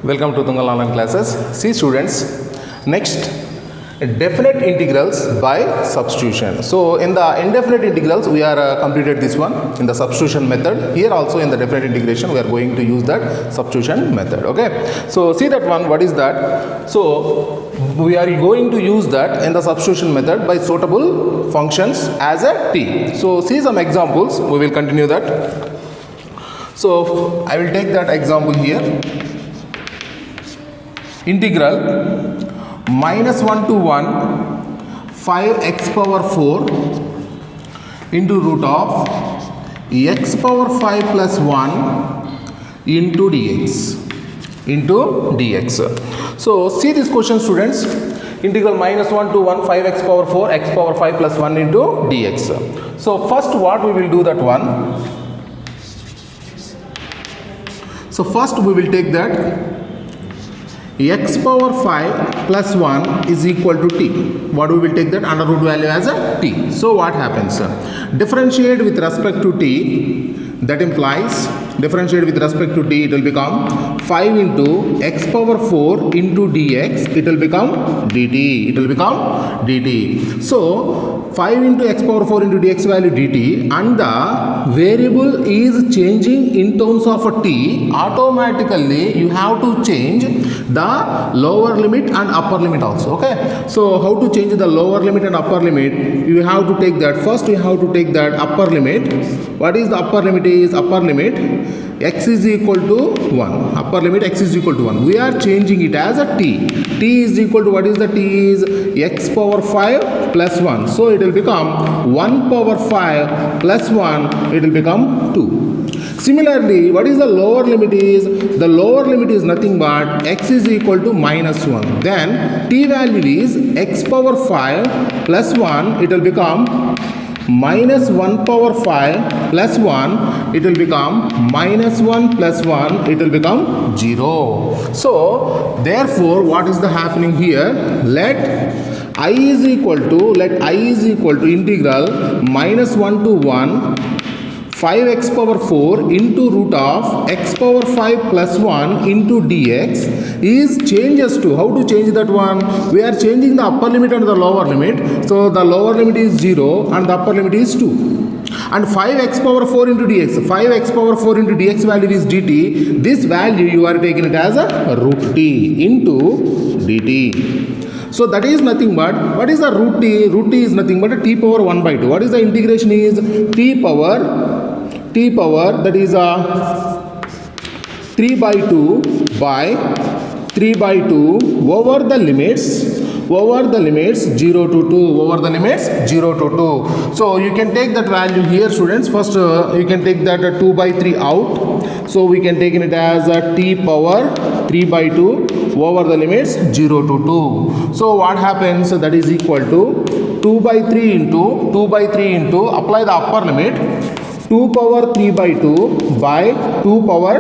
Welcome to Tungal Online Classes. See students, next definite integrals by substitution. So in the indefinite integrals we are completed this one in the substitution method. Here also in the definite integration we are going to use that substitution method. Okay. So see that one, what is that? So we are going to use that in the substitution method by suitable functions as a t. So see some examples, we will continue that. So I will take that example here. Integral minus 1 to 1 5x power 4 into root of x power 5 plus 1 into dx. So see this question students, integral minus 1 to 1 5x power 4 x power 5 plus 1 into dx. So first what we will do that one. So first we will take that x power 5 plus 1 is equal to t. What we will take that under root value as a t. So what happens? Differentiate with respect to t, that implies differentiate with respect to t, it will become 5 into x power 4 into dx, it will become dt. So 5 into x power 4 into dx value dt, and the variable is changing in terms of a t, automatically you have to change the lower limit and upper limit also. Okay, so how to change the lower limit and upper limit? You have to take that, first you have to take that upper limit. What is the upper limit? Is upper limit x is equal to 1. Upper limit x is equal to 1. We are changing it as a t. T is equal to, what is the t? Is x power 5 plus 1. So it will become 1 power 5 plus 1, it will become 2. Similarly, what is the lower limit? Is the lower limit is nothing but x is equal to minus 1. Then t value is x power 5 plus 1, it will become minus 1 power 5 plus 1, it will become minus 1 plus 1, it will become 0. So therefore what is the happening here? Let I is equal to integral minus 1 to 1 5x power 4 into root of x power 5 plus 1 into dx is changes to, how to change that one? We are changing the upper limit and the lower limit. So the lower limit is 0 and the upper limit is 2. And 5x power 4 into dx, 5x power 4 into dx value is dt. This value you are taking it as a root t into dt. So that is nothing but, what is the root t? Root t is nothing but a t power 1 by 2. What is the integration? Is t power that is a 3 by 2 by 3 by 2 over the limits 0 to 2. So you can take that value here students. First you can take that 2 by 3 out. So we can take it as a t power 3 by 2 over the limits 0 to 2. So what happens? That is equal to 2 by 3 into apply the upper limit 2 power 3 by 2 by 2 power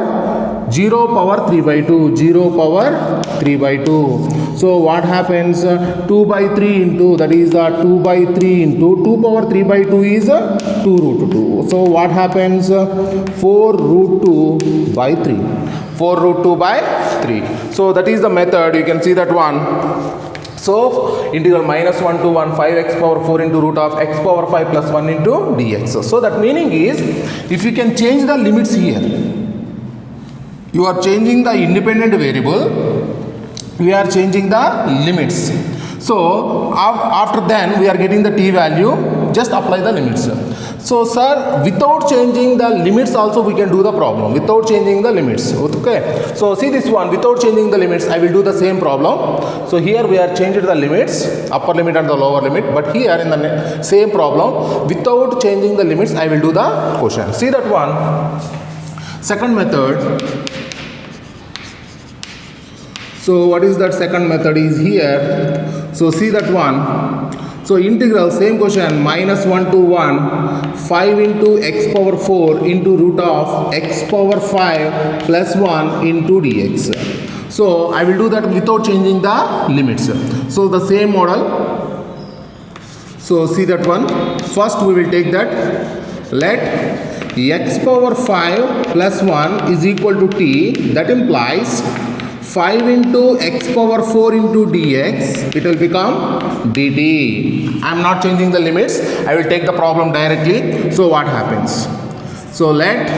0 power 3 by 2, 0 power 3 by 2. So what happens? 2 by 3 into, that is 2 by 3 into 2 power 3 by 2 is 2 root 2. So what happens? 4 root 2 by 3. 4 root 2 by 3. So that is the method. You can see that one. So integral minus 1 to 1 5x power 4 into root of x power 5 plus 1 into dx. So that meaning is, if you can change the limits here, you are changing the independent variable, we are changing the limits. So after then we are getting the t value, just apply the limits. So sir, without changing the limits also we can do the problem, without changing the limits. Okay, so see this one, without changing the limits I will do the same problem. So here we are changing the limits, upper limit and the lower limit, but here in the same problem, without changing the limits I will do the question. See that one. Second method. So what is that second method is here? So see that one. So integral, same question, minus 1 to 1 5 into x power 4 into root of x power 5 plus 1 into dx. So I will do that without changing the limits. So the same model. So see that one. First we will take that. Let x power 5 plus 1 is equal to t. That implies 5 into x power 4 into dx, it will become dt. I am not changing the limits. I will take the problem directly. So what happens? So let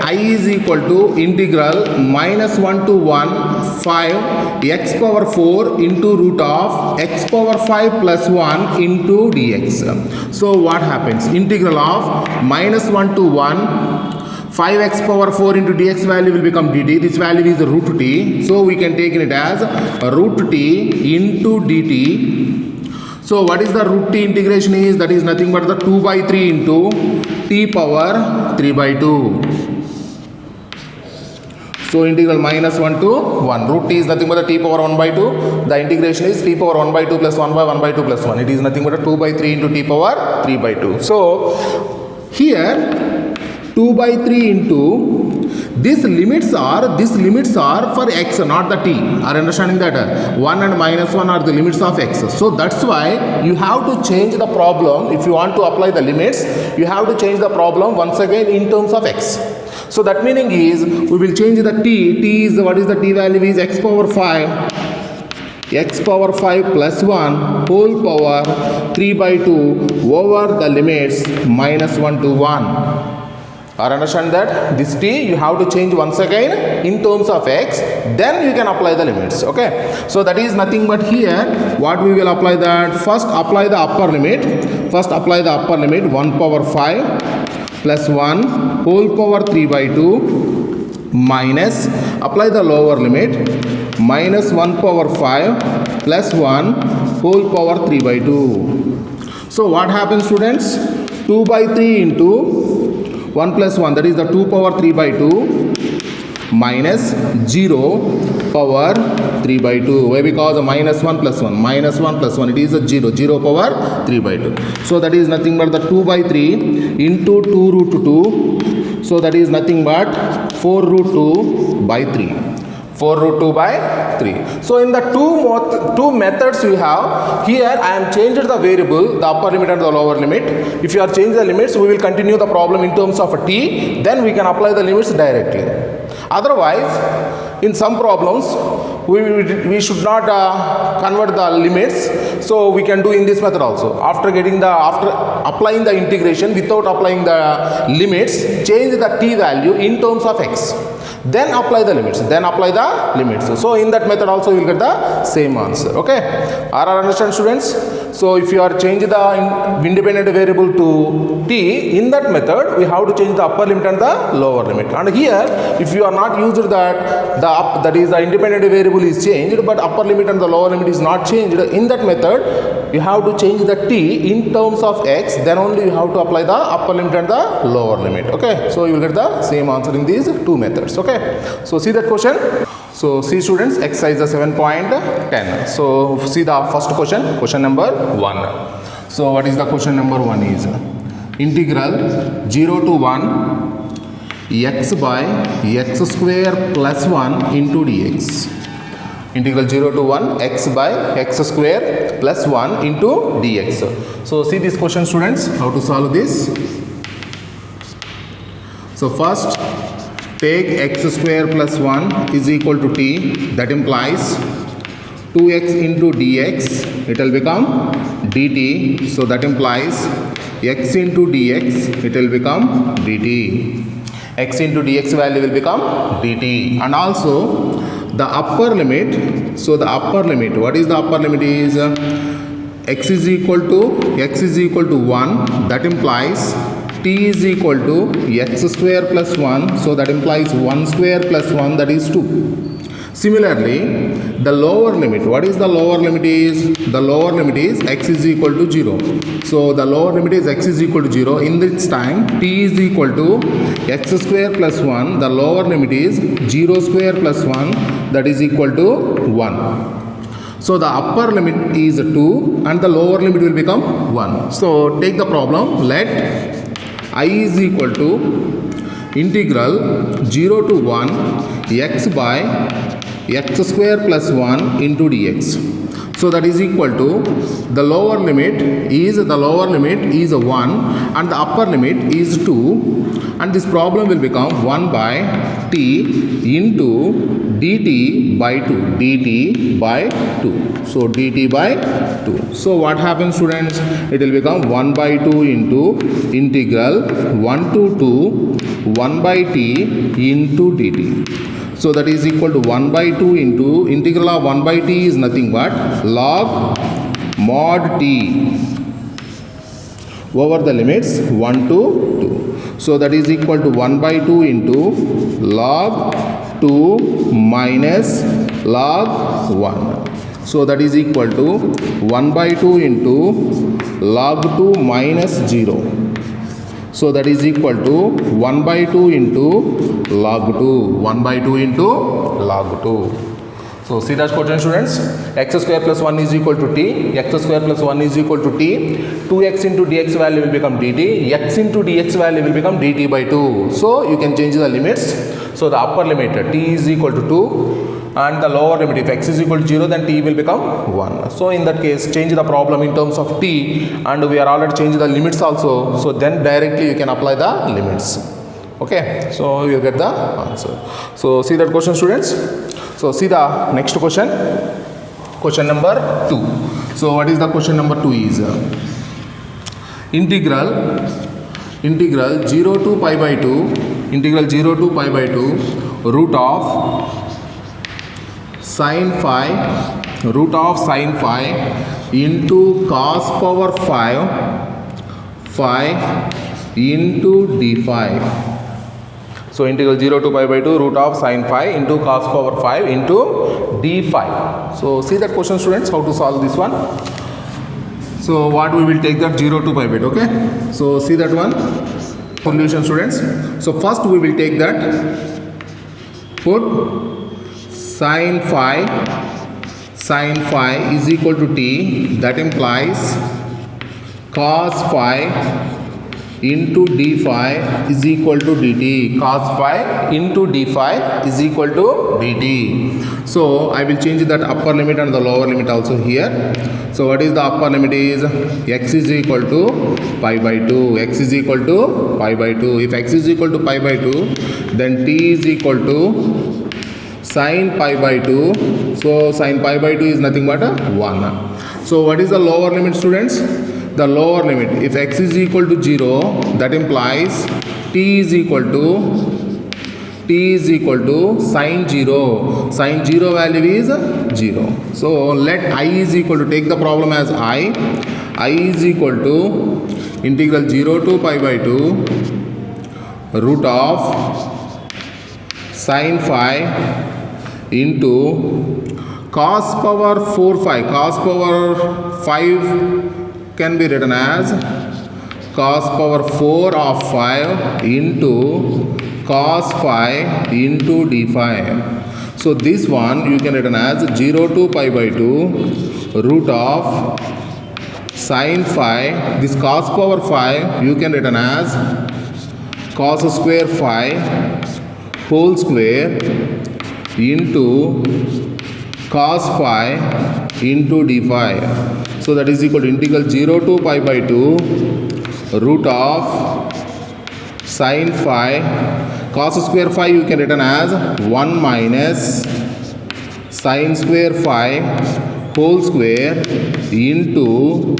I is equal to integral minus 1 to 1 5 x power 4 into root of x power 5 plus 1 into dx. So what happens? Integral of minus 1 to 1 5x power 4 into dx value will become dt. This value is root t. So we can take it as root t into dt. So what is the root t integration is? That is nothing but the 2 by 3 into t power 3 by 2. So integral minus 1 to 1. Root t is nothing but the t power 1 by 2. The integration is t power 1 by 2 plus 1 by 1 by 2 plus 1. It is nothing but a 2 by 3 into t power 3 by 2. So here 2 by 3 into these limits are for x, not the t. Are you understanding that? 1 and minus 1 are the limits of x. So that's why you have to change the problem. If you want to apply the limits, you have to change the problem once again in terms of x. So that meaning is we will change the t. T is what is the t value is x power 5. X power 5 plus 1 whole power 3 by 2 over the limits minus 1 to 1. Or understand that this t you have to change once again in terms of x, then you can apply the limits. Okay, so that is nothing but here what we will apply that. First apply the upper limit. 1 power 5 plus 1 whole power 3 by 2 minus apply the lower limit minus 1 power 5 plus 1 whole power 3 by 2. So what happens, students? 2 by 3 into 1 plus 1, that is the 2 power 3 by 2 minus 0 power 3 by 2. Why? Because minus 1 plus 1, minus 1 plus 1, it is a 0 power 3 by 2. So that is nothing but the 2 by 3 into 2 root 2. So that is nothing but 4 root 2 by 3. 4 root 2 by 3. So in the two methods you have, here I am changed the variable, the upper limit and the lower limit. If you are changing the limits, we will continue the problem in terms of t, then we can apply the limits directly. Otherwise, in some problems, we should not convert the limits, so we can do in this method also. After applying the integration without applying the limits, change the t value in terms of x. Then apply the limits. So in that method also you will get the same answer. Okay, are you understand, students? So if you are changing the independent variable to t, in that method we have to change the upper limit and the lower limit. And here if you are not used that is the independent variable is changed but upper limit and the lower limit is not changed, in that method you have to change the t in terms of x, then only you have to apply the upper limit and the lower limit. Okay, so you will get the same answer in these two methods. Okay, so see that question. So see, students, exercise 7.10. So see the first question number 1. So what is the question number 1 is integral 0 to 1 x by x square plus 1 into dx. Integral 0 to 1 x by x square plus 1 into dx. So see this question, students, how to solve this. So first take x square plus 1 is equal to t, that implies 2x into dx, it will become dt. So that implies x into dx, it will become dt. X into dx value will become dt. And also the upper limit. So the upper limit, what is the upper limit is x is equal to 1, that implies t is equal to x square plus 1, so that implies 1 square plus 1, that is 2. Similarly, the lower limit, what is the lower limit is? The lower limit is x is equal to 0. So the lower limit is x is equal to 0. In this time, t is equal to x square plus 1. The lower limit is 0 square plus 1, that is equal to 1. So the upper limit is 2 and the lower limit will become 1. So take the problem. Let I is equal to integral 0 to 1 x by x square plus 1 into dx. So that is equal to the lower limit is 1 and the upper limit is 2, and this problem will become 1 by t into dt by 2. So dt by 2. So what happens, students? It will become 1 by 2 into integral 1 to 2 1 by t into dt. So that is equal to 1 by 2 into integral of 1 by t is nothing but log mod t over the limits 1 to 2. So that is equal to 1 by 2 into log 2 minus log 1. So that is equal to 1 by 2 into log 2 minus 0. So that is equal to 1 by 2 into log 2. 1 by 2 into log 2. So see that question, students? X square plus 1 is equal to t. X square plus 1 is equal to t. 2x into dx value will become dt. X into dx value will become dt by 2. So you can change the limits. So the upper limit t is equal to 2 and the lower limit, if x is equal to 0, then t will become 1. So in that case, change the problem in terms of t, and we are already changing the limits also. So then directly you can apply the limits. Okay, so you get the answer. So see that question, students? So see the next question. Question number 2. So what is the question number 2 is? Integral 0 to pi by 2, root of sin phi into cos power 5 into d phi. So integral 0 to pi by 2 root of sin phi into cos power 5 into d phi. So see that question, students, how to solve this one. So what we will take that 0 to pi by 2, okay? So see that one. Solution, students. So first we will take that, put sin phi is equal to t, that implies cos phi into d phi is equal to dt. Cos phi into d phi is equal to dt. So I will change that upper limit and the lower limit also here. So what is the upper limit is x is equal to pi by 2. X is equal to pi by 2. If x is equal to pi by 2, then t is equal to sin pi by 2. So sin pi by 2 is nothing but 1. So what is the lower limit, students? The lower limit, if x is equal to 0, that implies t is equal to sin 0. Sin 0 value is 0. So let I is equal to, take the problem as I is equal to integral 0 to pi by 2 root of sin phi into cos power 4 phi. Cos power 5 can be written as cos power 4 of 5 into cos phi into d phi. So this one you can written as 0 to pi by 2 root of sin phi. This cos power 5 you can written as cos square phi whole square into cos phi into d phi. So that is equal to integral 0 to pi by 2 root of sin phi. Cos square phi you can written as 1 minus sin square phi whole square into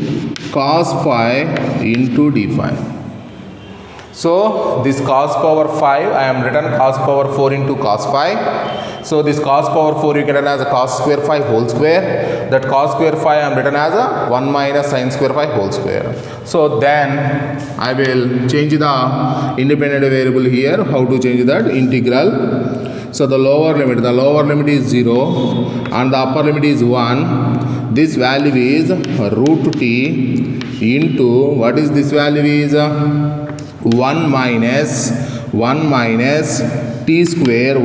cos phi into d phi. So this cos power 5 I am written cos power 4 into cos phi. So this cos power 4 you can written as a cos square phi whole square. That cos square phi I am written as a 1 minus sin square phi whole square. So then I will change the independent variable here. How to change that? Integral. So the lower limit is 0 and the upper limit is 1. This value is root t into, what is this value is 1 minus t square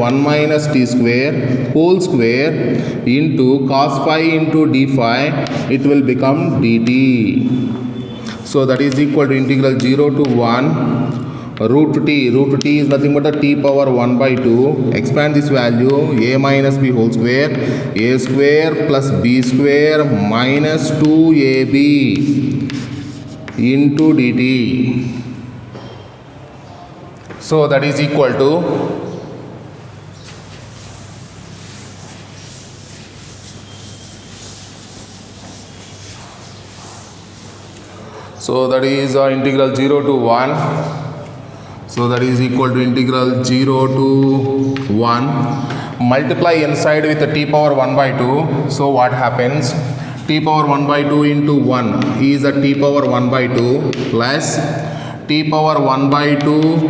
whole square into cos phi into d phi. It will become dt. So that is equal to integral 0 to 1 root t is nothing but the t power 1 by 2. Expand this value, a minus b whole square, a square plus b square minus 2ab into dt. So that is equal to integral 0 to 1. So that is equal to integral 0 to 1. Multiply inside with the t power 1 by 2. So what happens? T power 1 by 2 into 1 is a t power 1 by 2 plus t power 1 by 2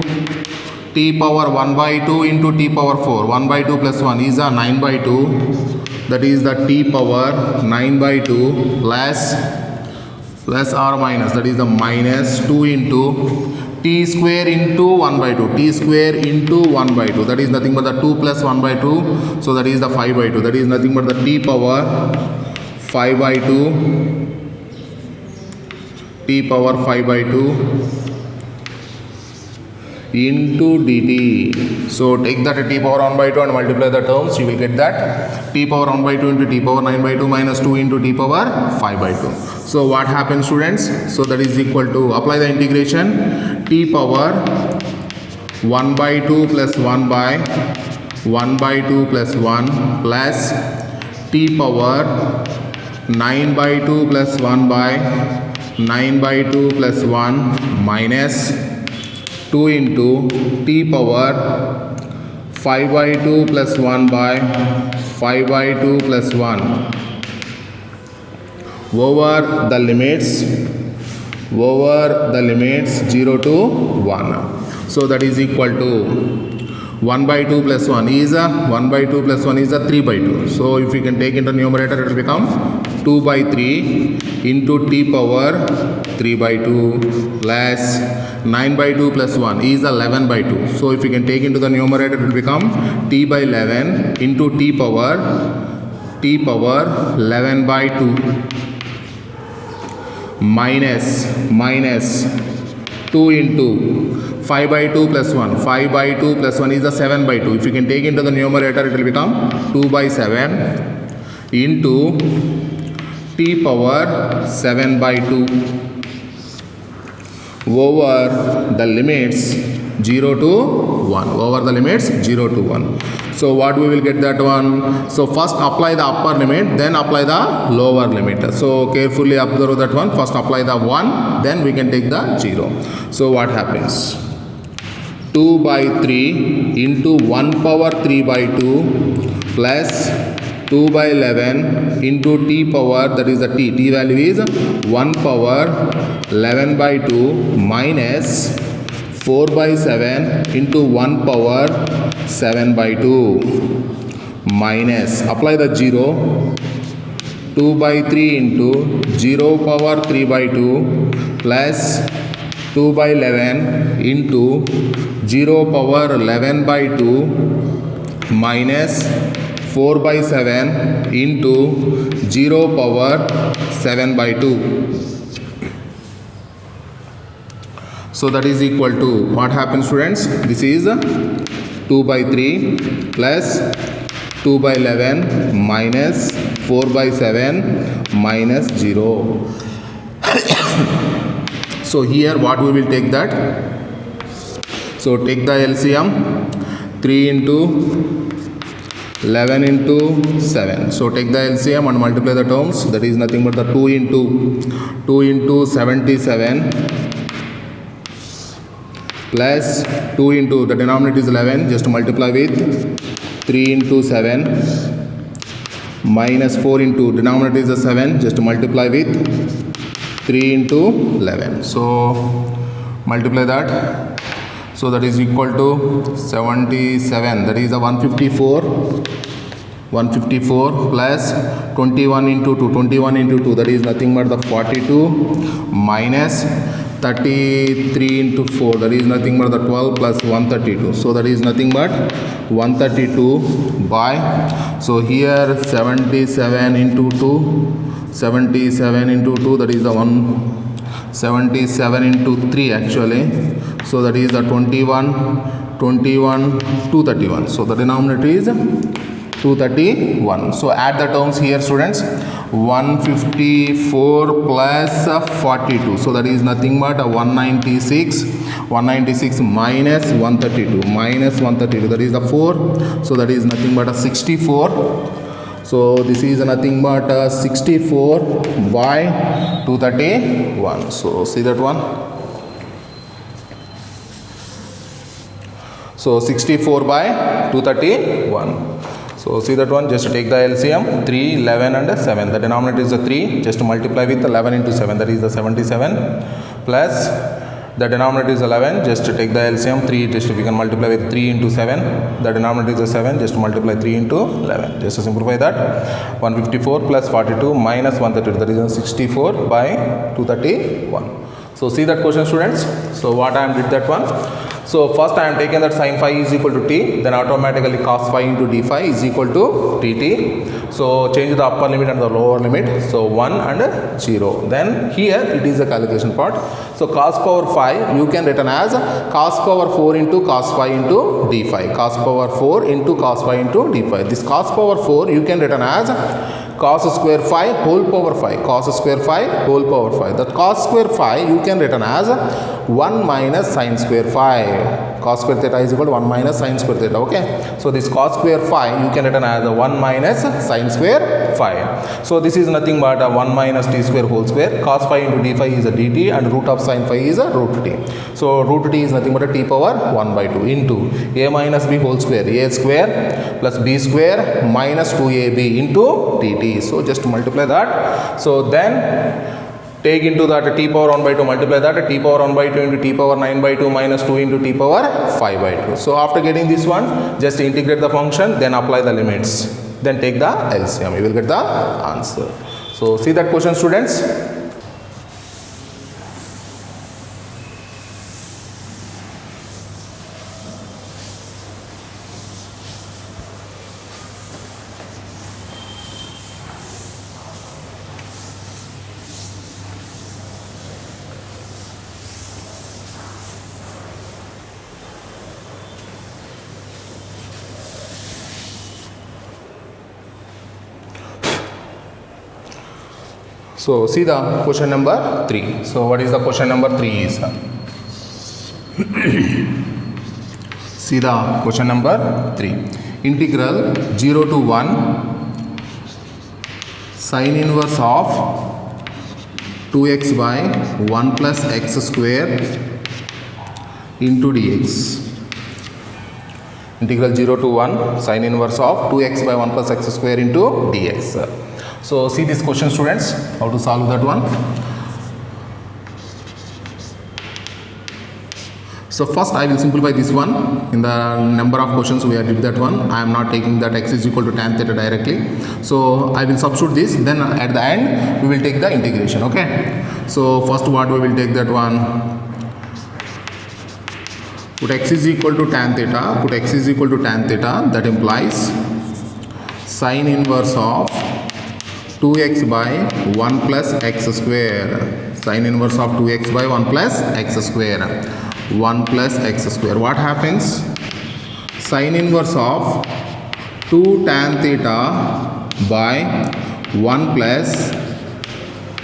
t power 1 by 2 into t power 4. 1 by 2 plus 1 is a 9 by 2. That is the t power 9 by 2 plus or minus, that is the minus 2 into t square into 1 by 2, t square into 1 by 2, that is nothing but the 2 plus 1 by 2, so that is the 5 by 2, that is nothing but the t power 5 by 2, t power 5 by 2 into dt. So take that t power 1 by 2 and multiply the terms, you will get that t power 1 by 2 into t power 9 by 2 minus 2 into t power 5 by 2. So what happens, students? So that is equal to, apply the integration, t power 1 by 2 plus 1 by 1 by 2 plus 1 plus t power 9 by 2 plus 1 by 9 by 2 plus 1 minus 2 into t power 5 by 2 plus 1 by 5 by 2 plus 1 over the limits 0 to 1. So that is equal to 1 by 2 plus 1 is a 1 by 2 plus 1 is a 3 by 2. So if we can take into numerator, it will become 2 by 3 into t power 3 by 2 plus 9 by 2 plus 1 is 11 by 2. So if we can take into the numerator, it will become t by 11 into t power 11 by 2 minus 2 into 5 by 2 plus 1. 5 by 2 plus 1 is a 7 by 2. If you can take into the numerator, it will become 2 by 7 into t power 7 by 2 over the limits 0 to 1. Over the limits 0 to 1. So what we will get that one? So first apply the upper limit, then apply the lower limit. So carefully observe that one. First apply the 1, then we can take the 0. So what happens? 2 by 3 into 1 power 3 by 2 plus 2 by 11 into t power, that is the t value is 1 power 11 by 2 minus 4 by 7 into 1 power 7 by 2 minus, apply the 0, 2 by 3 into 0 power 3 by 2 plus 2 by 11 into 0 power 11 by 2 minus 4 by 7 into 0 power 7 by 2. So that is equal to, what happens, students? This is 2 by 3 plus 2 by 11 minus 4 by 7 minus 0. So here what we will take that? So take the LCM, 3 into 11 into 7. So take the LCM and multiply the terms. That is nothing but the 2 into 77 plus 2 into, the denominator is 11, just multiply with 3 into 7 minus 4 into, denominator is 7, just multiply with 3 into 11. So multiply that. So that is equal to 77, that is a 154 plus 21 into 2, 21 into 2, that is nothing but the 42 minus 33 into 4, that is nothing but the 12 plus 132. So that is nothing but 132 by, so here 77 into 2, 77 into 2, that is the 77 into 3 actually. So that is the 21, 231. So the denominator is 231. So add the terms here, students. 154 plus 42. So that is nothing but 196. 196 minus 132. Minus 132. That is the 4. So that is nothing but 64. So this is nothing but 64 by 231. So see that one. So 64 by 231. So see that one, just take the LCM, 3, 11 and 7. The denominator is the 3, just multiply with 11 into 7, that is the 77, plus the denominator is 11, just take the LCM, 3, just we can multiply with 3 into 7, the denominator is the 7, just multiply 3 into 11, just to simplify that, 154 plus 42 minus 132, that is 64 by 231. So see that question, students. So what I am did that one. So first I am taking that sin phi is equal to t, then automatically cos phi into d phi is equal to dt. So change the upper limit and the lower limit. So 1 and 0. Then here it is the calculation part. So cos power phi you can written as cos power 4 into cos phi into d phi. Cos power 4 into cos phi into d phi. This cos power 4 you can written as cos square phi whole power phi. Cos square phi whole power phi. That cos square phi you can written as 1 minus sin square phi. Cos square theta is equal to 1 minus sin square theta. Okay. So this cos square phi you can written as 1 minus sin square phi. So this is nothing but 1 minus t square whole square. Cos phi into d phi is a dt and root of sin phi is a root t. So root t is nothing but a t power 1 by 2 into a minus b whole square. A square plus b square minus 2ab into dt. So just multiply that. So then take into that t power 1 by 2, multiply that, t power 1 by 2 into t power 9 by 2 minus 2 into t power 5 by 2. So after getting this one, just integrate the function, then apply the limits. Then take the LCM, you will get the answer. So see that question, students. So see the question number 3. So what is the question number 3 is? See the question number 3. Integral 0 to 1 sin inverse of 2x by 1 plus x square into dx. Integral 0 to 1 sin inverse of 2x by 1 plus x square into dx. So see this question, students, how to solve that one. So first I will simplify this one. In the number of questions we have did that one. I am not taking that x is equal to tan theta directly. So I will substitute this. Then at the end we will take the integration. Okay. So first what we will take that one. Put x is equal to tan theta. Put x is equal to tan theta. That implies sin inverse of 2x by 1 plus x square. Sin inverse of 2x by 1 plus x square. 1 plus x square. What happens? Sin inverse of 2 tan theta by 1 plus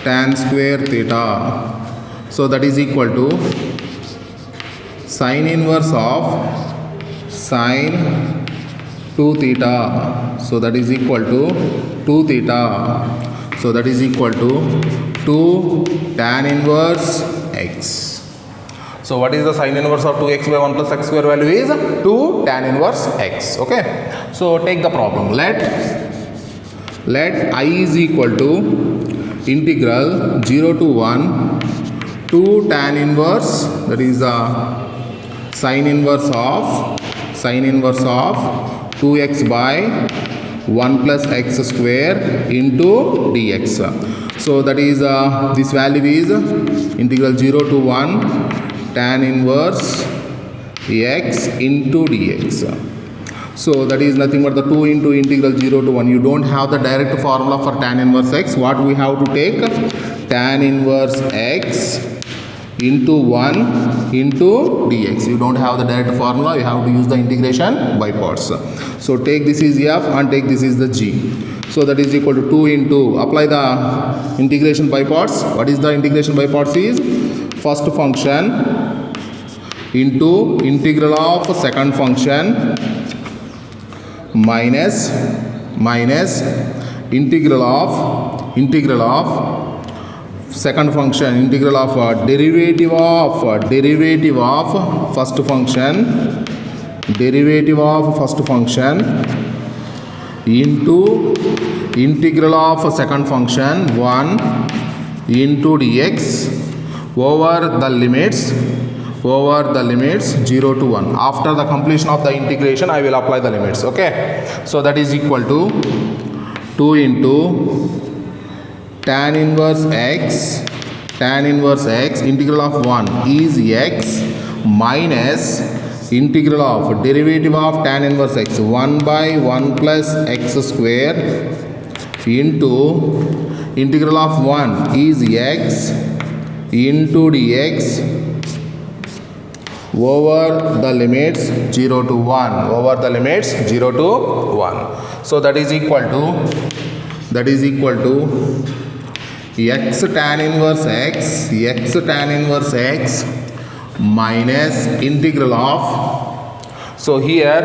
tan square theta. So that is equal to sin inverse of sin 2 theta. So that is equal to 2 theta. So that is equal to 2 tan inverse x. So what is the sin inverse of 2x by 1 plus x square value is 2 tan inverse x. Okay. So take the problem. Let I is equal to integral 0 to 1 2 tan inverse, that is the sin inverse of 2x by 1 plus x square into dx. So that is this value is integral 0 to 1 tan inverse x into dx. So that is nothing but the 2 into integral 0 to 1. You don't have the direct formula for tan inverse x. What we have to take? Tan inverse x into 1 into dx. You don't have the direct formula, you have to use the integration by parts. So take this is f and take this is the g. So that is equal to 2 into, apply the integration by parts. What is the integration by parts is first function into integral of second function minus integral of second function, integral of derivative of first function, into integral of second function 1 into dx over the limits 0 to 1. After the completion of the integration, I will apply the limits. Okay, so that is equal to 2 into tan inverse x, integral of 1 is x minus integral of derivative of tan inverse x 1 by 1 plus x square into integral of 1 is x into dx over the limits 0 to 1. So that is equal to x tan inverse x minus integral of, so here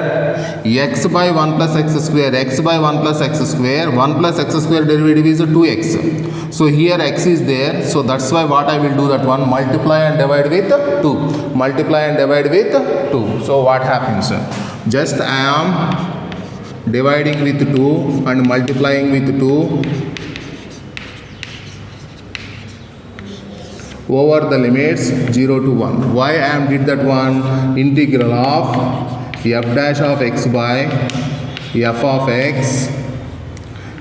x by 1 plus x square, 1 plus x square derivative is 2x. So here x is there, so that's why what I will do, that one multiply and divide with 2. So what happens, just I am dividing with 2 and multiplying with 2 over the limits 0 to 1. Why I am did that one? Integral of f dash of x by f of x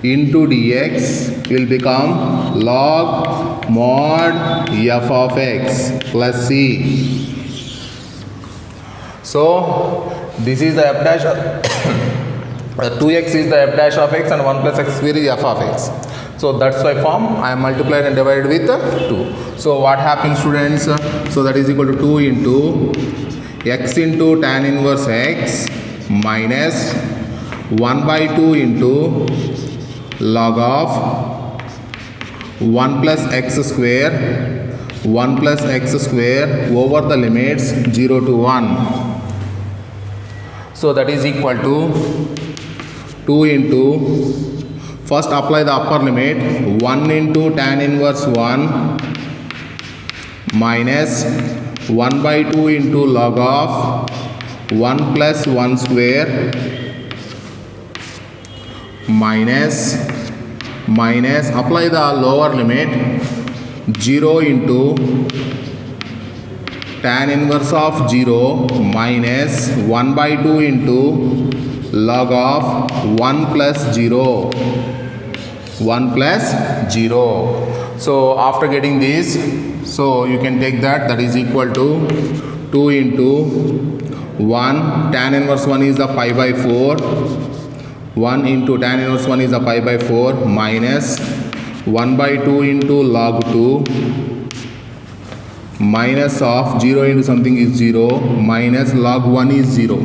into dx will become log mod f of x plus c. So this is the f dash of 2x is the f dash of x and 1 plus x square is f of x. So that's why form I am multiplied and divided with 2. So what happens, students? So that is equal to 2 into x into tan inverse x minus 1 by 2 into log of 1 plus x square over the limits 0 to 1. So that is equal to 2 into, first apply the upper limit, 1 into tan inverse 1 minus 1 by 2 into log of 1 plus 1 square minus apply the lower limit, 0 into tan inverse of 0 minus 1 by 2 into log of 1 plus 0. So after getting this, so you can take that is equal to 2 into 1 tan inverse 1 is the pi by 4, 1 into tan inverse 1 is the pi by 4 minus 1 by 2 into log 2 minus of 0 into something is 0 minus log 1 is 0.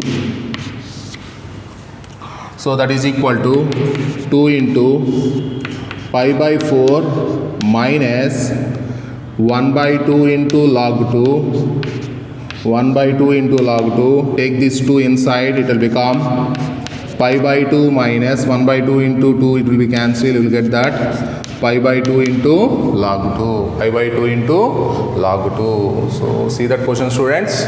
So that is equal to 2 into pi by 4 minus 1 by 2 into log 2, 1 by 2 into log 2, take this 2 inside, it will become pi by 2 minus 1 by 2 into 2, it will be cancelled, you will get that pi by 2 into log 2, pi by 2 into log 2. So see that question, students.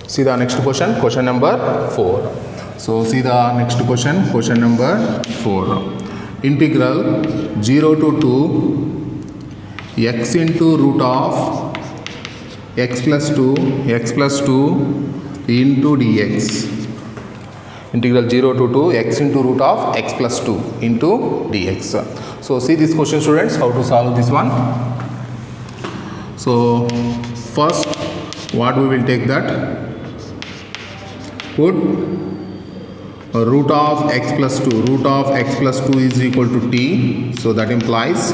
See the next question, question number 4. So see the next question, question number 4. Integral 0 to 2 x into root of x plus 2 into dx. Integral 0 to 2 x into root of x plus 2 into dx. So see this question, students, how to solve this one. So first what we will take, that put root of x plus 2 is equal to t. So that implies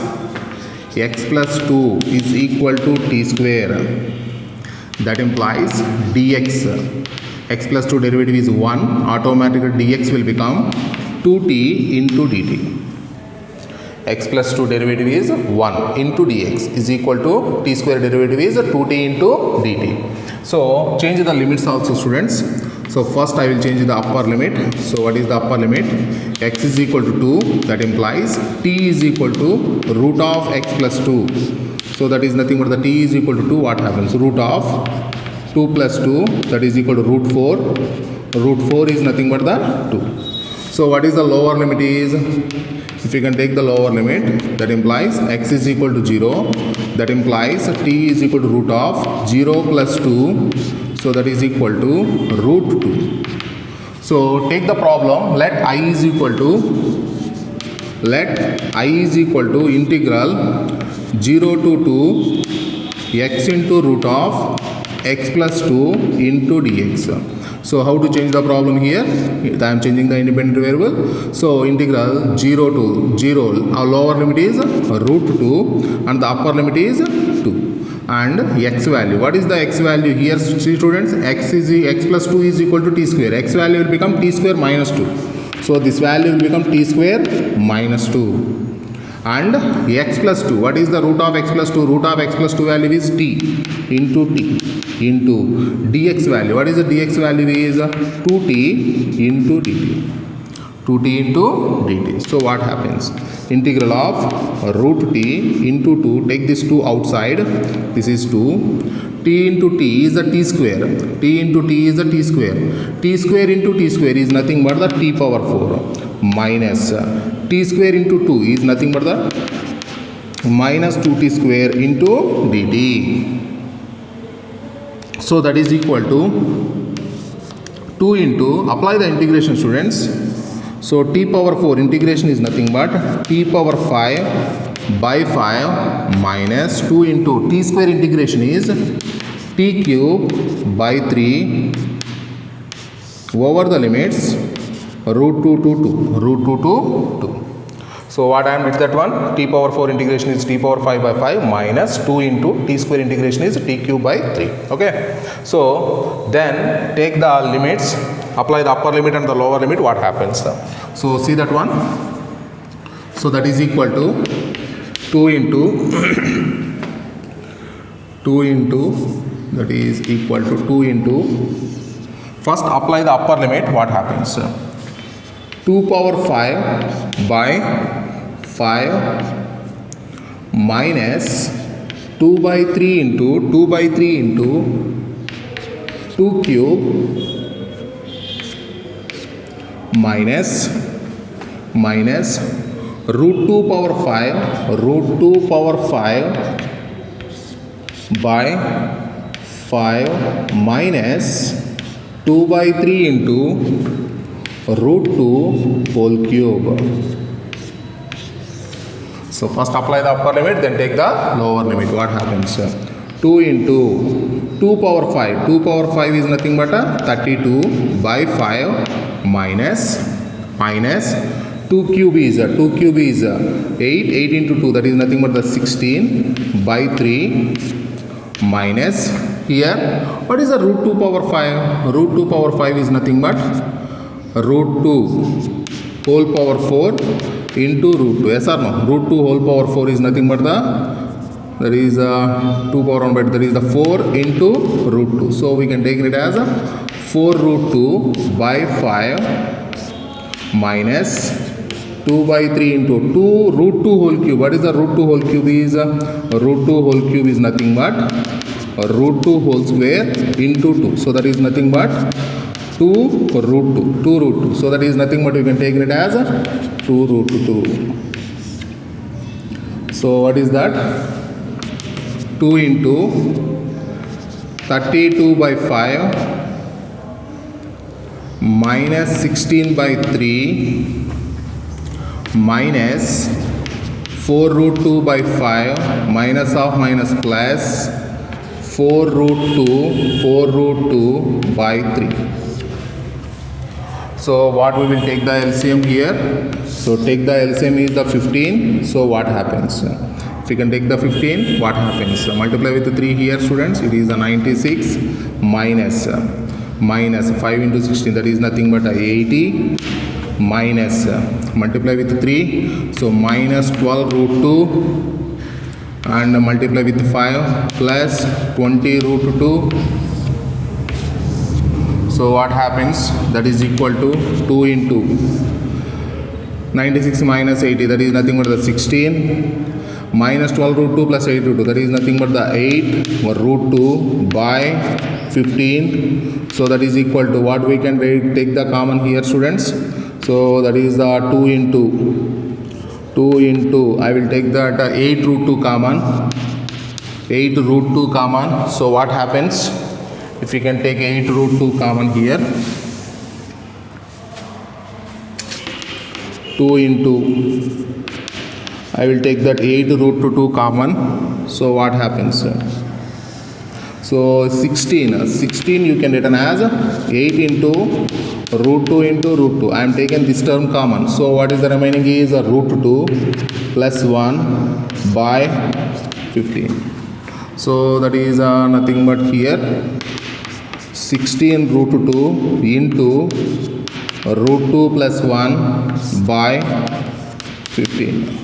x plus 2 is equal to t square. That implies dx, x plus 2 derivative is 1, automatically dx will become 2t into dt. X plus 2 derivative is 1 into dx is equal to t square derivative is 2t into dt. So change the limits also, students. So first I will change the upper limit. So what is the upper limit? X is equal to 2, that implies t is equal to root of x plus 2. So that is nothing but the t is equal to 2. What happens? Root of 2 plus 2, that is equal to root 4. Root 4 is nothing but the 2. So what is the lower limit is? If you can take the lower limit, that implies x is equal to 0. That implies t is equal to root of 0 plus 2. So that is equal to root 2. So take the problem, let I is equal to integral 0 to 2 x into root of x plus 2 into dx. So how to change the problem here? I am changing the independent variable. So integral 0 to 0, our lower limit is root 2 and the upper limit is 2. And x value, what is the x value here? See students, x plus 2 is equal to t square. X value will become t square minus 2. So this value will become t square minus 2. And x plus 2, what is the root of x plus 2? Root of x plus 2 value is t into into dx value. What is the dx value is 2t into dt. 2t into dt. So what happens? Integral of root t into 2, take this 2 outside, this is 2. T into t is the t square. T into t is the t square. T square into t square is nothing but the t power 4 minus t square into 2 is nothing but the minus 2t square into dt. So that is equal to 2 into, apply the integration students. So t power 4 integration is nothing but t power 5 by 5 minus 2 into t square integration is t cube by 3 over the limits root 2 to 2. So what I am with that one? T power 4 integration is t power 5 by 5 minus 2 into t square integration is t cube by 3. Okay. So then take the limits, apply the upper limit and the lower limit, what happens? So see that one. So that is equal to 2 into that is equal to 2 into, first apply the upper limit, what happens? 2 power 5 by 5 minus 2 by 3 into 2 cube minus root 2 power 5 by 5 minus 2 by 3 into root 2 whole cube. So first apply the upper limit, then take the lower limit. What happens? 2 into 2 power 5. 2 power 5 is nothing but 32 by 5 minus 2 cube is 8. 8 into 2, that is nothing but the 16 by 3 minus, here what is the root 2 power 5? Root 2 power 5 is nothing but root 2 whole power 4 into root 2. Yes or no? Root 2 whole power 4 is nothing but there is 2 power 1 but there is the 4 into root 2. So we can take it as 4 root 2 by 5 minus 2 by 3 into 2 root 2 whole cube. What is the root 2 whole cube is? Root 2 whole cube is nothing but root 2 whole square into 2. So that is nothing but 2 root 2. So that is nothing but you can take it as 2 root 2. So what is that? 2 into 32 by 5 minus 16 by 3 minus 4 root 2 by 5 minus of minus plus 4 root 2 by 3. So what we will take the LCM here? So take the LCM is the 15. So what happens? If you can take the 15, what happens? Multiply with the 3 here, students. It is a 96 minus 5 into 16, that is nothing but 80, minus multiply with 3, so minus 12 root 2, and multiply with 5 plus 20 root 2. So what happens? That is equal to 2 into 96 minus 80, that is nothing but the 16, minus 12 root 2 plus 8 root 2, that is nothing but the 8 root 2 by 15. So that is equal to what we can take the common here, students. So that is the 2 into I will take that 8 root 2 common, 8 root 2 common. So what happens if you can take 8 root 2 common here? 2 into I will take that 8 root 2 common. So what happens? So 16 you can written as 8 into root 2 into root 2. I am taking this term common. So what is the remaining is root 2 plus 1 by 15. So that is nothing but here 16 root 2 into root 2 plus 1 by 15.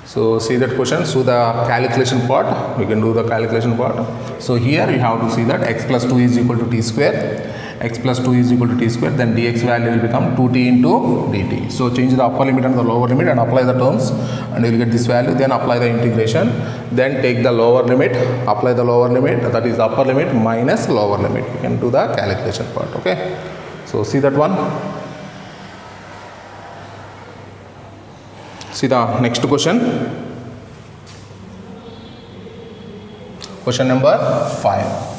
So see that question. So the calculation part, we can do the calculation part. So here you have to see that x plus 2 is equal to t square. X plus 2 is equal to t square. Then dx value will become 2t into dt. So change the upper limit and the lower limit and apply the terms, and you will get this value. Then apply the integration. Then take the lower limit, apply the lower limit. That is the upper limit minus lower limit. You can do the calculation part. Okay. So see that one. See the next question. Question number 5.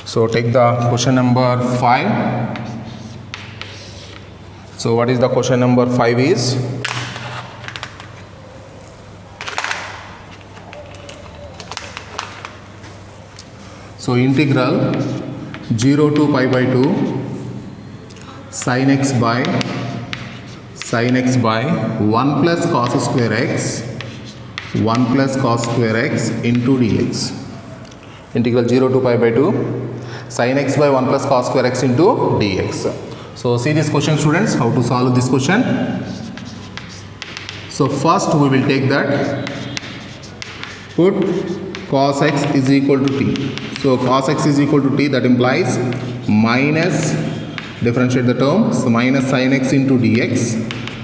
So take the question number 5. So what is the question number 5 is? So integral 0 to pi by 2 sin x by 1 plus cos square x into dx. Integral 0 to pi by 2 sin x by 1 plus cos square x into dx. So see this question, students, how to solve this question. So first we will take that, put cos x is equal to t. So cos x is equal to t, that implies minus, differentiate the term, so minus sin x into dx,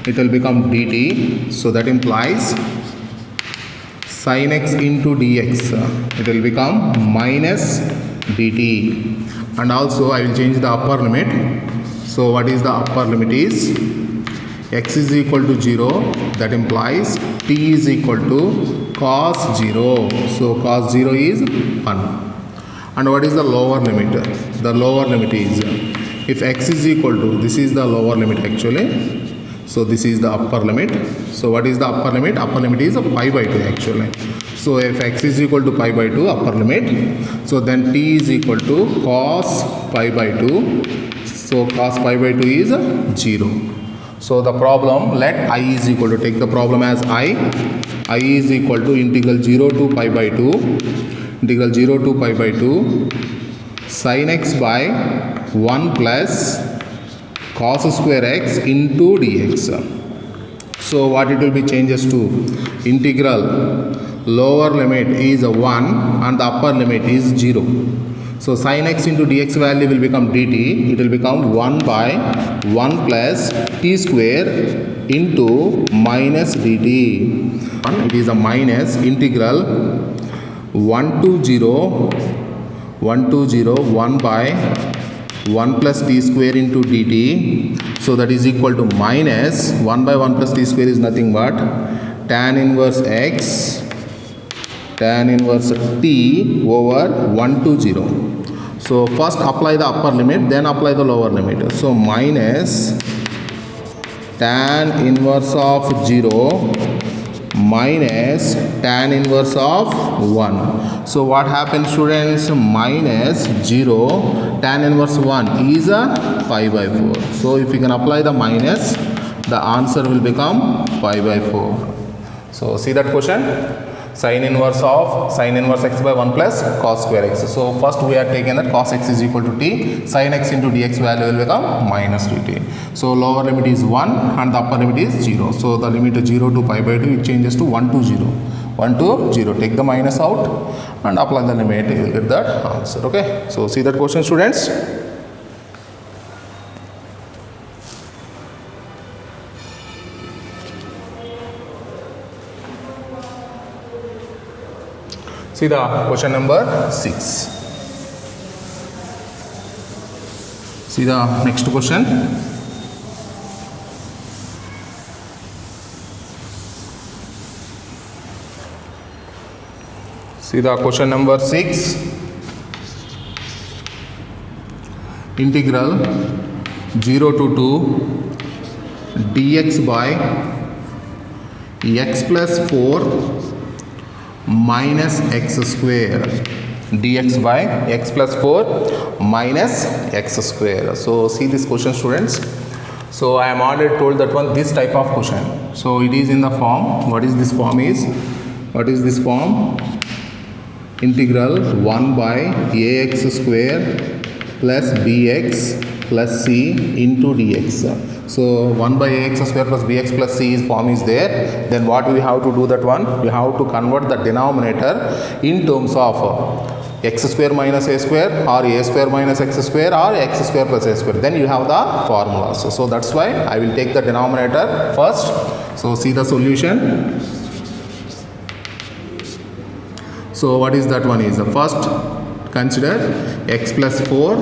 it will become dt. So that implies sin x into dx, it will become minus dt. And also I will change the upper limit. So what is the upper limit is x is equal to 0, that implies t is equal to cos 0. So cos 0 is 1. And what is the lower limit? The lower limit is, if x is equal to, this is the lower limit actually, so this is the upper limit. So what is the upper limit? Upper limit is pi by 2 actually. So if x is equal to pi by 2 upper limit, so then t is equal to cos pi by 2. So cos pi by 2 is 0. So the problem, let I is equal to, take the problem as I is equal to integral 0 to pi by 2, integral 0 to pi by 2 sin x by 1 plus cos square x into dx. So what it will be changes to, integral lower limit is 1 and the upper limit is 0. So sin x into dx value will become dt. It will become 1 by 1 plus t square into minus dt. It is a minus integral 1 to 0 1 by 1 plus t square into dt. So that is equal to minus 1 by 1 plus t square is nothing but tan inverse x tan inverse t over 1 to 0. So first apply the upper limit, then apply the lower limit. So minus tan inverse of 0 minus tan inverse of 1. So what happens, students? Minus 0 tan inverse 1 is a pi by 4. So if you can apply the minus, the answer will become pi by 4. So see that question? Sin inverse x by 1 plus cos square x. So first we are taking that cos x is equal to t, sin x into dx value will become minus dt. So lower limit is 1 and the upper limit is 0. So the limit is 0 to pi by 2, it changes to 1 to 0. 1 to 0. Take the minus out and apply the limit, you will get that answer. Okay. So see that question, students? See the question number 6. See the next question. See the question number 6. Integral 0 to 2 dx by x plus 4 minus x square, dx by x plus 4 minus x square. So see this question, students. So I am already told that one, this type of question. So it is in the form, what is this form is? What is this form? Integral 1 by ax square plus bx plus c into dx. So 1 by ax square plus bx plus c is form is there. Then what we have to do that one? We have to convert the denominator in terms of x square minus a square or a square minus x square or x square plus a square. Then you have the formulas. So that's why I will take the denominator first. So see the solution. So what is that one is? The first consider x plus 4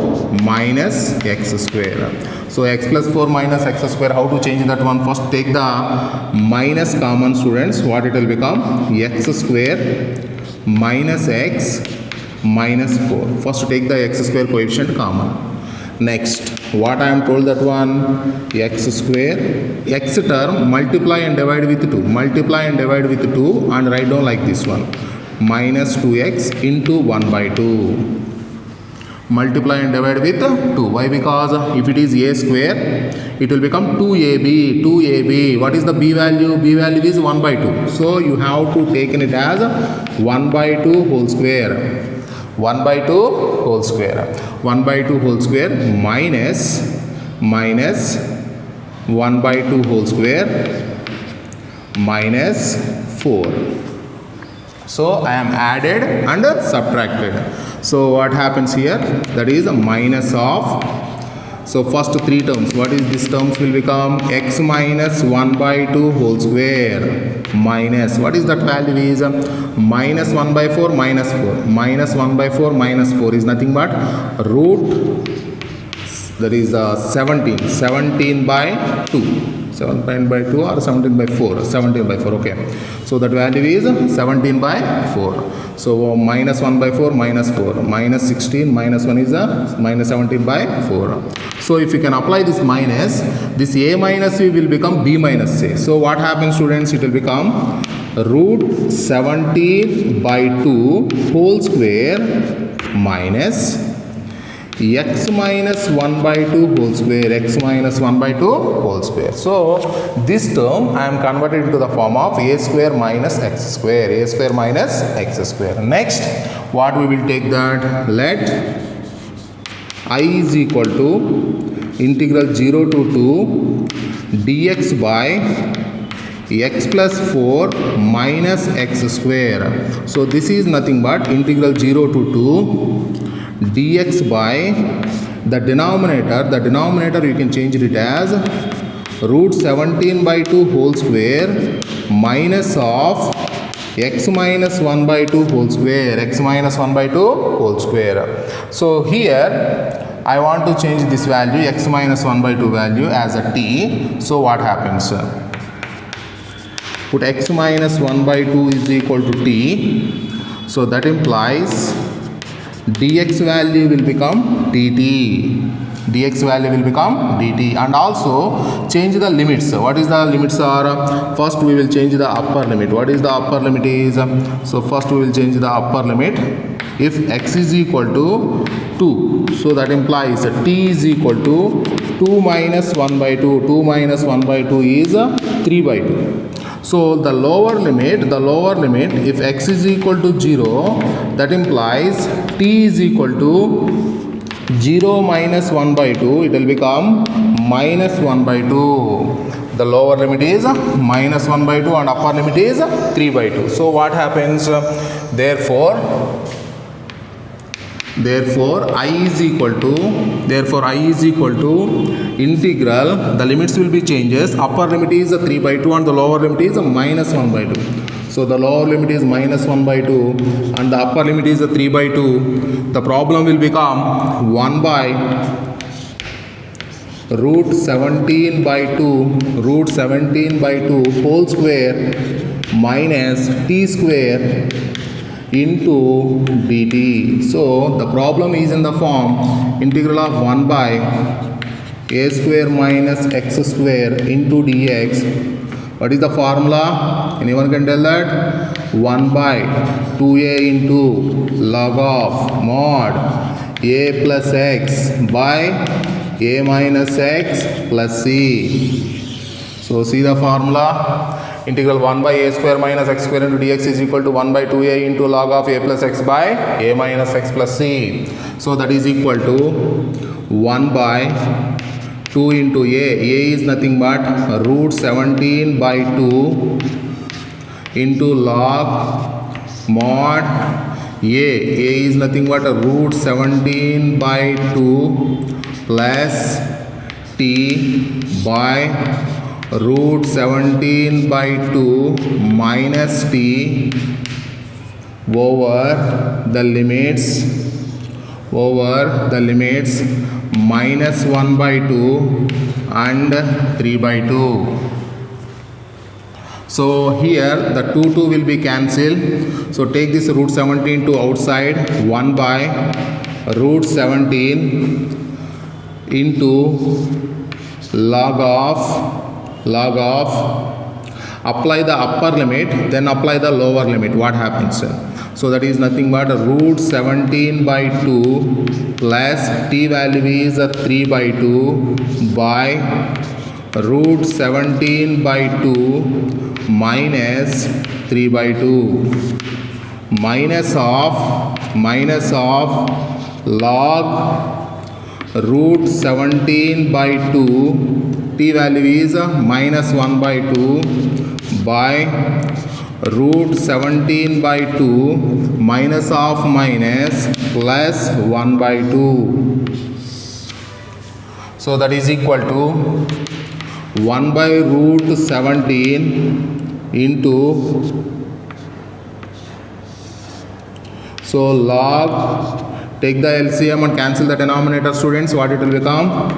minus x square. So x plus 4 minus x square, how to change that one? First take the minus common, students. What it will become? X square minus x minus 4. First take the x square coefficient common. Next, what I am told that one? X square, x term multiply and divide with 2. Multiply and divide with 2 and write down like this one. Minus 2x into 1 by 2. Multiply and divide with 2. Why? Because if it is a square, it will become 2ab. 2ab. What is the b value? B value is 1 by 2. So you have to take it as 1 by 2 whole square. 1 by 2 whole square. 1 by 2 whole square minus 1 by 2 whole square minus 4. So I am added and subtracted. So what happens here? That is a minus of. So first 3 terms. What is this terms will become? X minus 1 by 2 whole square minus. What is that value is? Minus 1 by 4 minus 4. Minus 1 by 4 minus 4 is nothing but root. That is 17. 17 by 2. 7 by 2 or 17 by 4. 17 by 4. Okay. So that value is 17 by 4. So minus 1 by 4 minus 4. Minus 16 minus 1 is minus 17 by 4. So if you can apply this minus, this a minus b will become b minus a. So what happens, students? It will become root 17 by 2 whole square minus x minus 1 by 2 whole square. X minus 1 by 2 whole square. So this term I am converted into the form of a square minus x square. A square minus x square. Next, what we will take that? Let I is equal to integral 0 to 2 dx by x plus 4 minus x square. So this is nothing but integral 0 to 2 dx by the denominator you can change it as root 17 by 2 whole square minus of x minus 1 by 2 whole square. X minus 1 by 2 whole square. So here I want to change this value x minus 1 by 2 value as a t. So what happens? Put x minus 1 by 2 is equal to t. So that implies dx value will become dt. Dx value will become dt, and also change the limits. What is the limits are? First we will change the upper limit. What is the upper limit is? So first we will change the upper limit. If x is equal to 2, so that implies t is equal to 2 minus 1 by 2. 2 minus 1 by 2 is 3 by 2. So the lower limit, if x is equal to 0, that implies t is equal to 0 minus 1 by 2, it will become minus 1 by 2. The lower limit is minus 1 by 2 and upper limit is 3 by 2. So what happens? Therefore I is equal to integral, the limits will be changes. Upper limit is 3 by 2 and the lower limit is minus 1 by 2. So the lower limit is minus 1 by 2 and the upper limit is 3 by 2. The problem will become 1 by root 17 by 2 whole square minus t square into dt. So the problem is in the form integral of 1 by a square minus x square into dx. What is the formula? Anyone can tell that? 1 by 2a into log of mod a plus x by a minus x plus c. So see the formula. Integral 1 by a square minus x square into dx is equal to 1 by 2a into log of a plus x by a minus x plus c. So that is equal to 1 by 2 into a is nothing but root 17 by 2 into log mod a is nothing but root 17 by 2 plus t by root 17 by 2 minus t over the limits minus 1 by 2 and 3 by 2. So here the 2 will be cancelled. So take this root 17 to outside. 1 by root 17 into log of apply the upper limit, then apply the lower limit. What happens? So that is nothing but root 17 by 2 plus t value is 3 by 2 by root 17 by 2 minus 3 by 2 minus of log root 17 by 2, t value is minus 1 by 2 by root 17 by 2 minus of minus plus 1 by 2. So that is equal to 1 by root 17 into, so log, take the LCM and cancel the denominator, students. What it will become?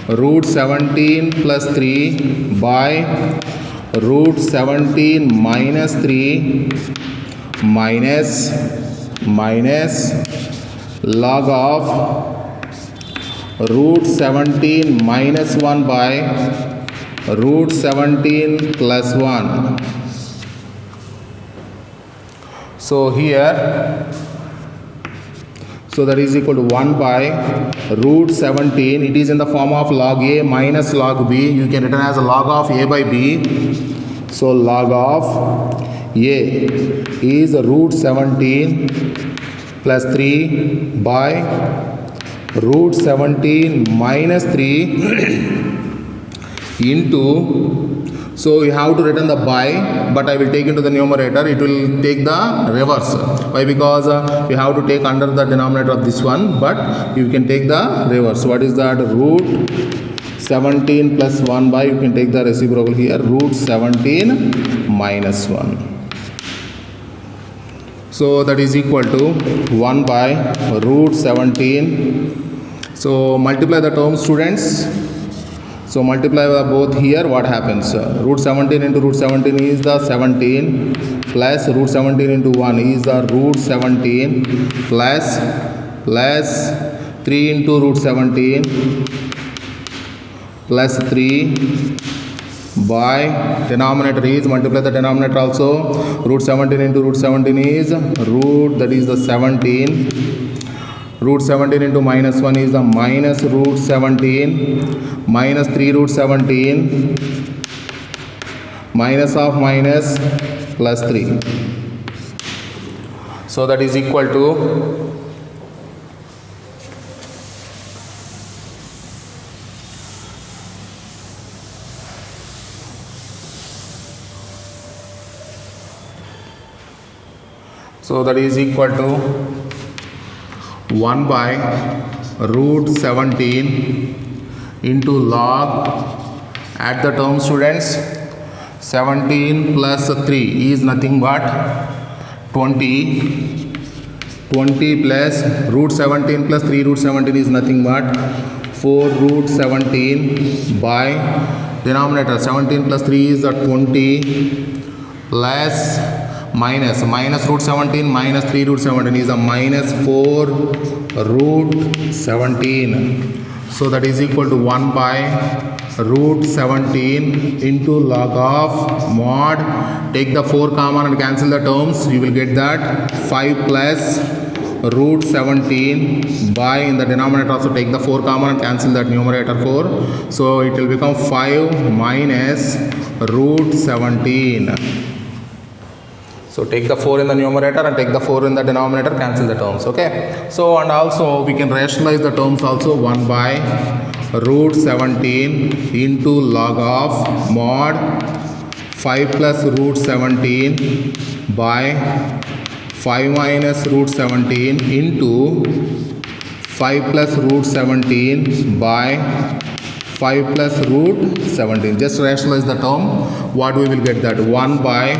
Root 17 plus 3 by root 17 minus 3 minus log of root 17 minus 1 by root 17 plus 1. So here, so that is equal to 1 by root 17. It is in the form of log a minus log b. You can written as a log of a by b. So log of a is root 17 plus 3 by root 17 minus 3 into, so you have to written the by, but I will take into the numerator, it will take the reverse. Why? Because you have to take under the denominator of this one, but you can take the reverse. What is that? Root 17 plus 1 by, you can take the reciprocal here, root 17 minus 1. So that is equal to 1 by root 17. So multiply the terms, students. So multiply both here, what happens? Root 17 into root 17 is the 17 plus root 17 into 1 is the root 17 plus 3 into root 17 plus 3 by denominator is multiply the denominator also. Root 17 into root 17 is root, that is the 17. Root 17 into minus 1 is the minus root 17 minus 3 root 17 minus of minus plus 3. So that is equal to one by root 17 into log, add the term students, 17 plus 3 is nothing but 20 plus root 17 plus 3 root 17 is nothing but 4 root 17 by denominator 17 plus 3 is 20 plus minus root 17 minus 3 root 17 is a minus 4 root 17. So that is equal to 1 by root 17 into log of mod. Take the 4 common and cancel the terms. You will get that 5 plus root 17 by, in the denominator also take the 4 common and cancel that numerator 4. So it will become 5 minus root 17. So take the 4 in the numerator and take the 4 in the denominator, cancel the terms, okay. So and also we can rationalize the terms also. 1 by root 17 into log of mod 5 plus root 17 by 5 minus root 17 into 5 plus root 17 by 5 plus root 17. Just rationalize the term. What we will get that? 1 by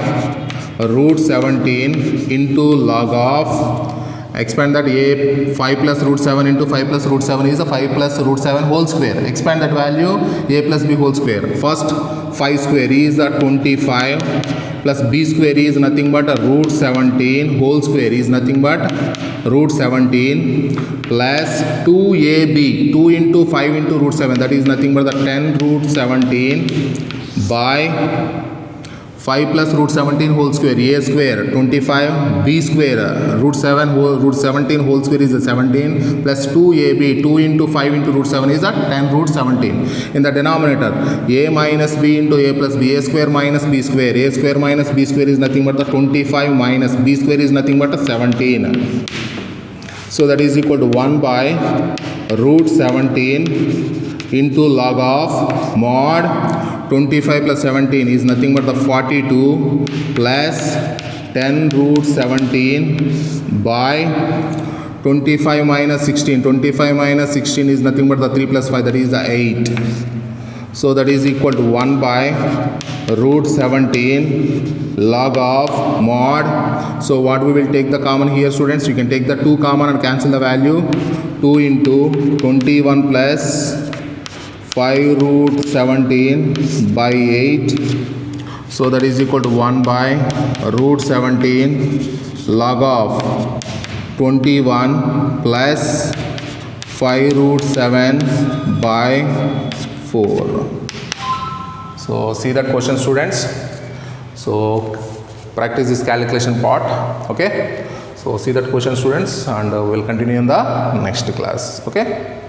root 17 into log of, expand that, a 5 plus root 7 into 5 plus root 7 is a 5 plus root 7 whole square. Expand that value, a plus b whole square. First 5 square is a 25 plus b square is nothing but a root 17 whole square is nothing but root 17 plus 2ab, 2 into 5 into root 7, that is nothing but the 10 root 17 by 5 plus root 17 whole square, a square 25, b square root 7 whole, root 17 whole square is a 17 plus 2ab, 2 into 5 into root 7 is a 10 root 17. In the denominator, a minus b into a plus b, a square minus b square, a square minus b square is nothing but the 25 minus b square is nothing but a 17. So that is equal to 1 by root 17 into log of mod 25 plus 17 is nothing but the 42 plus 10 root 17 by 25 minus 16. 25 minus 16 is nothing but the 3 plus 5, that is the 8. So that is equal to 1 by root 17 log of mod. So what we will take the common here, students? You can take the 2 common and cancel the value. 2 into 21 plus 5 root 17 by 8. So that is equal to 1 by root 17 log of 21 plus 5 root 7 by 4. So see that question, students. So practice this calculation part, okay. So see that question, students, and we'll continue in the next class, okay.